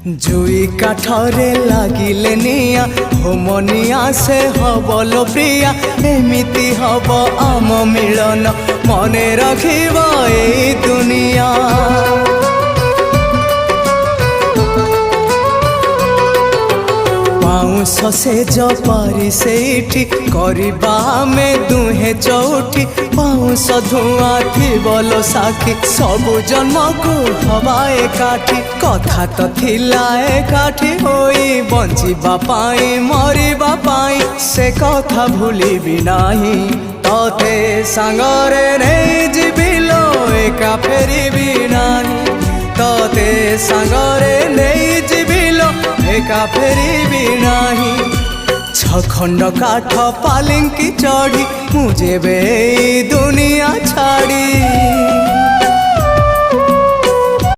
जुई काठरे लागिले निया होमनिया से हबलो प्रिया एमिति हब आम मिलन मने रखिब ए दुनिया। पाउंस से जपारी सेठी करबा में दुहे चौठी पाउंस धुआं थी बोलो साखी सबु जन्म को हवाए काठी कथा तो थिला एकाठी होई बंचिबा पाई मरिबा पाई से कथा भूलिबी नाही तोते सांगरे नहीं जीविलो एका फेरिबी नाही तोते सांगरे नहीं जीविलो एका फेरिबी नाही। छखंड काठ पालिंकी चढ़ी मुझे बे दुनिया छाड़ी।